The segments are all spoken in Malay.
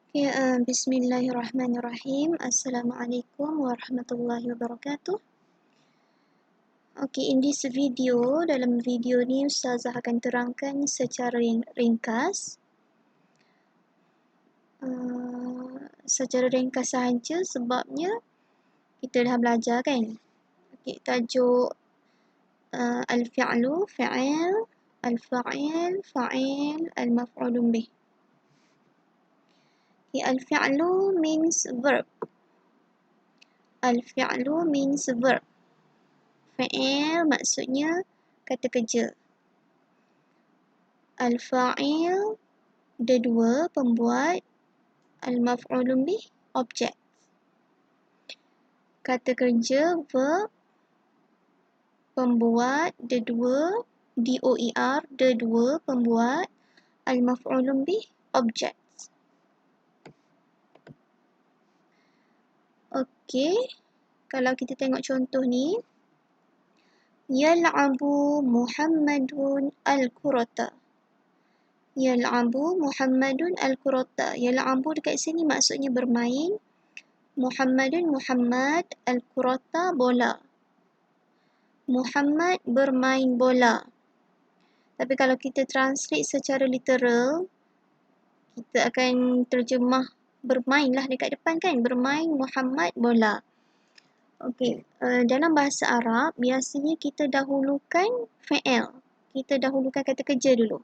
Okay, Bismillahirrahmanirrahim. Assalamualaikum warahmatullahi wabarakatuh. Okay, in this video, dalam video ni Ustazah akan terangkan secara ringkas. Secara ringkas sahaja sebabnya kita dah belajar kan. Okay, tajuk al-fi'lu, fi'il, al-fa'il, fa'il, al-maf'ulun bih. Okay, al-fi'lu means verb. Al-fi'lu means verb. Fa'il maksudnya kata kerja. Al-fa'il dia dua pembuat, al-maf'ulun bih objek. Kata kerja verb pembuat dia dua, DOER dia dua pembuat, al-maf'ulun bih objek. Okey, kalau kita tengok contoh ni, yal'abu Muhammadun al-kurata. Yal'abu Muhammadun al-kurata. Yal'abu dekat sini maksudnya bermain. Muhammadun Muhammad, al-kurata bola. Muhammad bermain bola. Tapi kalau kita translate secara literal, kita akan terjemah bermain lah dekat depan kan. Bermain Muhammad bola. Okey, dalam bahasa Arab, biasanya kita dahulukan fa'il. Kita dahulukan kata kerja dulu.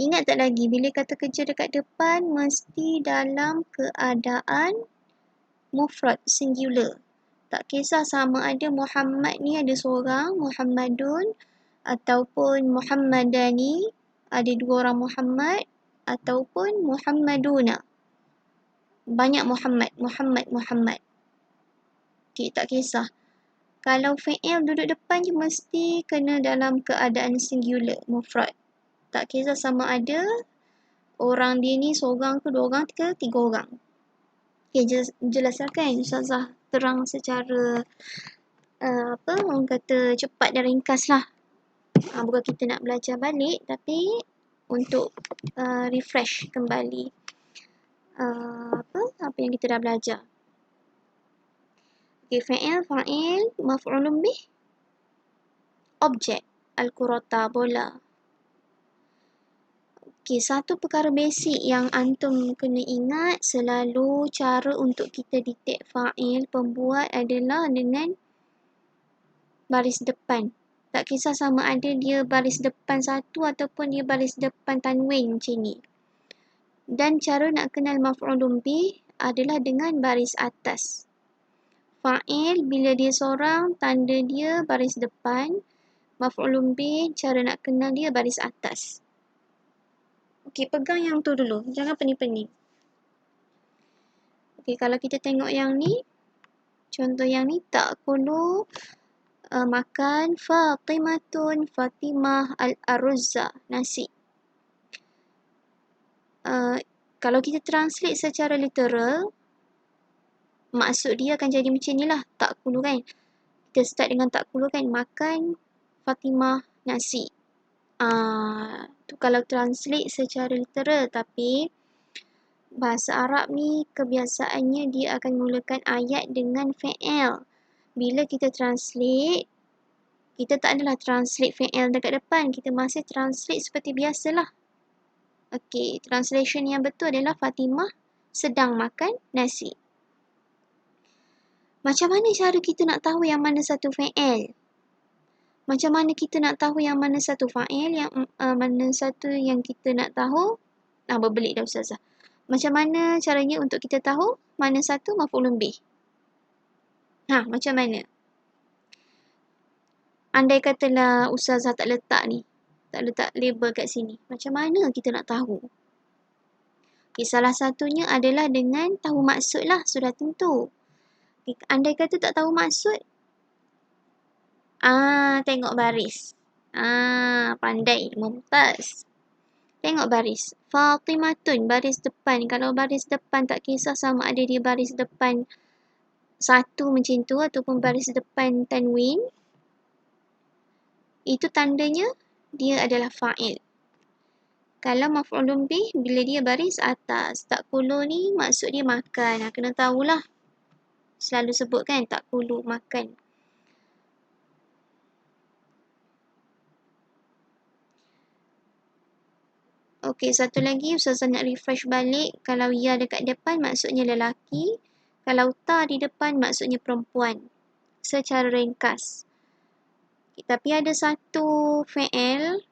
Ingat tak lagi, bila kata kerja dekat depan, mesti dalam keadaan mufrad, singular. Tak kisah sama ada Muhammad ni ada seorang, Muhammadun, ataupun Muhammadani, ada dua orang Muhammad, ataupun Muhammaduna. Banyak Muhammad, Muhammad. Okay, tak kisah. Kalau fa'il duduk depan je mesti kena dalam keadaan singular, mufrad. Tak kisah sama ada orang dia ni seorang ke dua orang ke tiga orang. Okay, jelaskan kan Ustazah terang secara orang kata cepat dan ringkas lah. Bukan kita nak belajar balik tapi untuk refresh kembali apa yang kita dah belajar. Okay, fa'il, maf'ulun bih, objek, al-kurata, bola. Okay, satu perkara basic yang antum kena ingat selalu cara untuk kita detect fa'il pembuat adalah dengan baris depan. Tak kisah sama ada dia baris depan satu ataupun dia baris depan tanwin macam ni. Dan cara nak kenal maf'ulun bih adalah dengan baris atas. Fa'il bila dia seorang, tanda dia baris depan. Maf'ulun bih, cara nak kenal dia baris atas. Okey, pegang yang tu dulu. Jangan pening-pening. Okey, kalau kita tengok yang ni, contoh yang ni, ta'kulu makan Fatimatun, Fatimah al-aruzza, nasi. Kalau kita translate secara literal, maksud dia akan jadi macam ni lah. Ta'kulu kan. Kita start dengan ta'kulu kan. Makan Fatimah nasi. Tu kalau translate secara literal. Tapi bahasa Arab ni kebiasaannya dia akan mulakan ayat dengan fa'il. Bila kita translate, kita tak adalah translate fa'il dekat depan. Kita masih translate seperti biasalah. Okey, translation yang betul adalah Fatimah sedang makan nasi. Macam mana cara kita nak tahu yang mana satu fa'il? Macam mana kita nak tahu yang mana satu fa'il, yang mana satu yang kita nak tahu? Berbelit dah Ustazah. Macam mana caranya untuk kita tahu mana satu maf'ulun bih? Macam mana? Andai katalah Ustazah tak letak label kat sini. Macam mana kita nak tahu? Okay, salah satunya adalah dengan tahu maksud lah, sudah tentu. Andai kata tak tahu maksud, tengok baris. Pandai, mumtaz. Tengok baris. Fatimatun, baris depan. Kalau baris depan tak kisah sama ada dia baris depan satu macam tu ataupun baris depan tanwin, itu tandanya dia adalah fa'il. Kalau maf'ulun bih, bila dia baris atas. Ta'kulu ni maksud dia makan. Kena tahulah. Selalu sebut kan, ta'kulu, makan. Okey, satu lagi Ustazah nak refresh balik. Kalau ya dekat depan maksudnya lelaki. Kalau ta di depan maksudnya perempuan. Secara ringkas. Tapi ada satu fi'il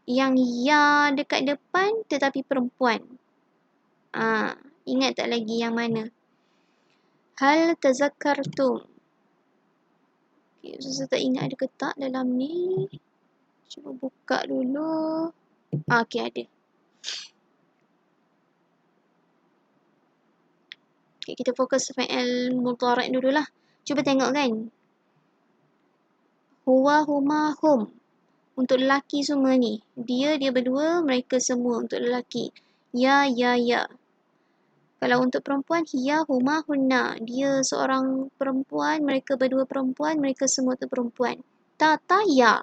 yang ya dekat depan tetapi perempuan. Ingat tak lagi yang mana? Hal tazakkartum. Okay, Ustazah tak ingat ada ke tak dalam ni. Cuba buka dulu. Okey, ada. Okay, kita fokus fi'il mudhari' dululah. Cuba tengok kan. Huwa, huma, hum. Untuk lelaki semua ni. Dia berdua, mereka semua untuk lelaki. Ya, ya, ya. Kalau untuk perempuan, hiya, huma, hunna. Dia seorang perempuan, mereka berdua perempuan, mereka semua tu perempuan. Ta, ya.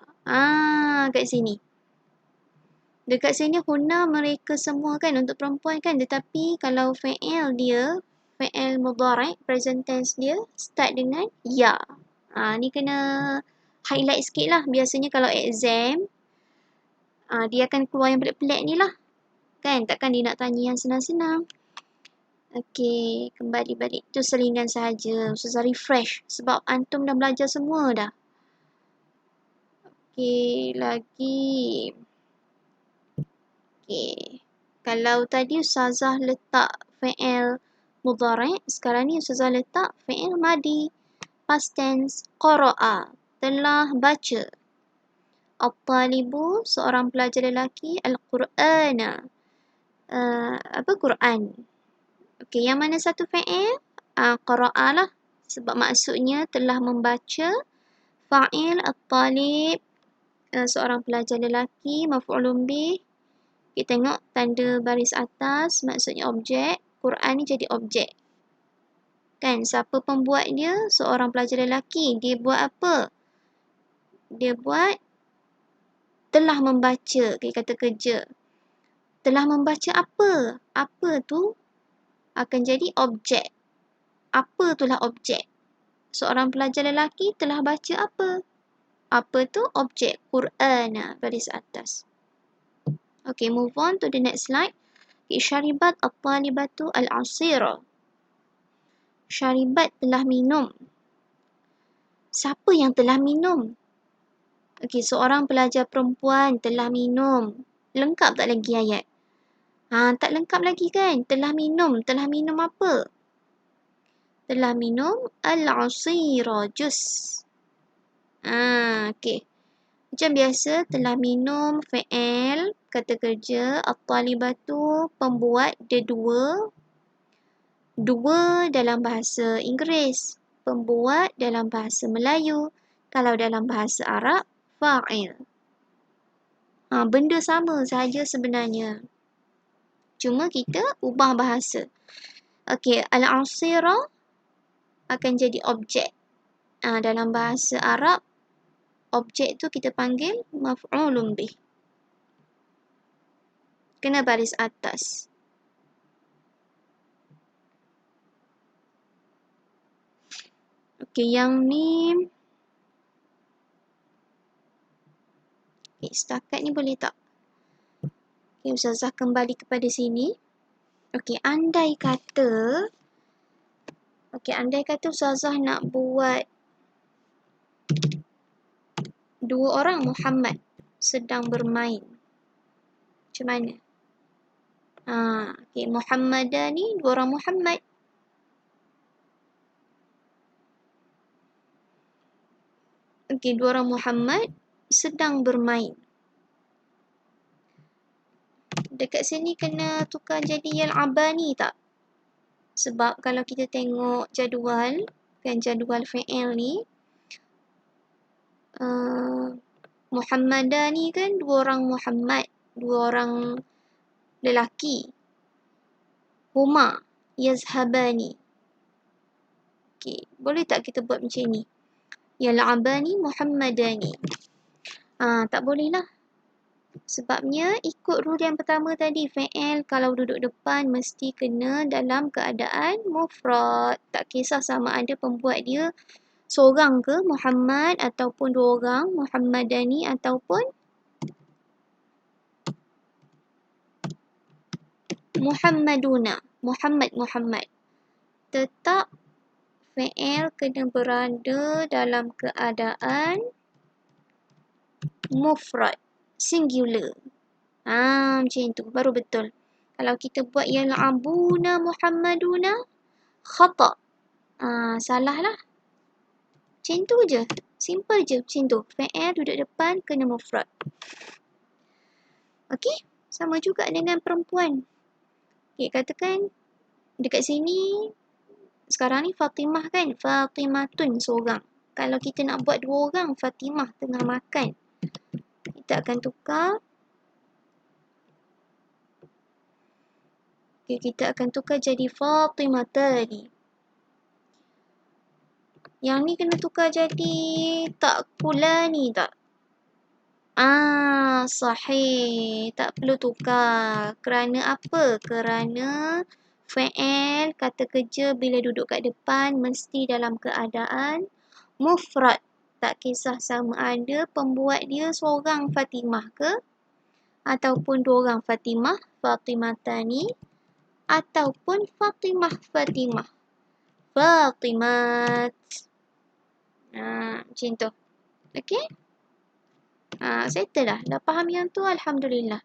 Kat sini. Dekat sini hunna mereka semua kan untuk perempuan kan. Tetapi kalau fi'il dia, fi'il mudhari', present tense dia start dengan ya. Ni kena highlight sikit lah. Biasanya kalau exam, dia akan keluar yang pelik-pelik ni lah. Kan, takkan dia nak tanya yang senang-senang. Okey, kembali balik. Itu selingan sahaja. Ustazah refresh. Sebab antum dah belajar semua dah. Okey, lagi. Okey. Kalau tadi Ustazah letak fi'il mudhari', sekarang ni Ustazah letak fi'il madi. Past tense, qara'a. Telah baca. At-talibu, seorang pelajar lelaki. Al-Qur'ana. Quran. Okey, yang mana satu fi'il? Qara'a lah. Sebab maksudnya telah membaca. Fa'il, at-talib. Seorang pelajar lelaki. Maf'ulun bih. Kita tengok tanda baris atas. Maksudnya objek. Quran ni jadi objek. Kan, siapa pembuat dia? Seorang pelajar lelaki. Dia buat apa? Dia buat telah membaca. Kita kata kerja. Telah membaca apa? Apa tu? Akan jadi objek. Apa itulah objek? Seorang pelajar lelaki telah baca apa? Apa tu? Objek. Quran. Baris atas. Okay, move on to the next slide. Okay, syaribat at-talibatu al-asira. Syaribat telah minum. Siapa yang telah minum? Okay, seorang pelajar perempuan telah minum. Lengkap tak lagi ayat? Tak lengkap lagi kan? Telah minum. Telah minum apa? Telah minum al-asira, jus. Okay. Macam biasa, telah minum fi'il, kata kerja, at-talibatu, pembuat, dia dua. Dua dalam bahasa Inggeris. Pembuat dalam bahasa Melayu. Kalau dalam bahasa Arab, fa'il. Benda sama sahaja sebenarnya. Cuma kita ubah bahasa. Okey, al-asira akan jadi objek. Dalam bahasa Arab, objek tu kita panggil maf'ulun bih. Kena baris atas. Okey, yang ni. Setakat ni boleh tak? Okay, Ustazah kembali kepada sini. Okey, andai kata Ustazah nak buat dua orang Muhammad sedang bermain. Macam mana? Okay, Muhammadah ni dua orang Muhammad. Okey, dua orang Muhammad sedang bermain. Dekat sini kena tukar jadi yal'abani tak? Sebab kalau kita tengok jadual, kan jadual fi'il ni, Muhammadah ni kan dua orang Muhammad, dua orang lelaki. Huma yazhabani. Okey, boleh tak kita buat macam ni? Yal'abani Muhammadani. Tak boleh lah. Sebabnya ikut rule yang pertama tadi, fi'il kalau duduk depan mesti kena dalam keadaan mufrad. Tak kisah sama ada pembuat dia seorang ke, Muhammad, ataupun dua orang, Muhammadani, ataupun Muhammaduna, Muhammad. Tetap fi'il kena berada dalam keadaan mufrad, singular. Macam tu, baru betul. Kalau kita buat yal'abuna Muhammaduna, khata'. Salah lah. Macam tu je. Simple je macam tu. Fi'il duduk depan kena mufrad. Okey? Sama juga dengan perempuan. Okay, katakan dekat sini, sekarang ni Fatimah kan? Fatimatun seorang. Kalau kita nak buat dua orang, Fatimah tengah makan. Kita akan tukar. Okay, kita akan tukar jadi Fatimatani. Yang ni kena tukar jadi ta'kulani tak? Sahih. Tak perlu tukar. Kerana apa? Kerana fi'il kata kerja bila duduk kat depan mesti dalam keadaan mufrad. Tak kisah sama ada pembuat dia seorang Fatimah ke ataupun dua orang Fatimah, Fatimatani, ataupun Fatimah. Fatimat. Macam tu. Okey? Settle dah. Dah faham yang tu, alhamdulillah.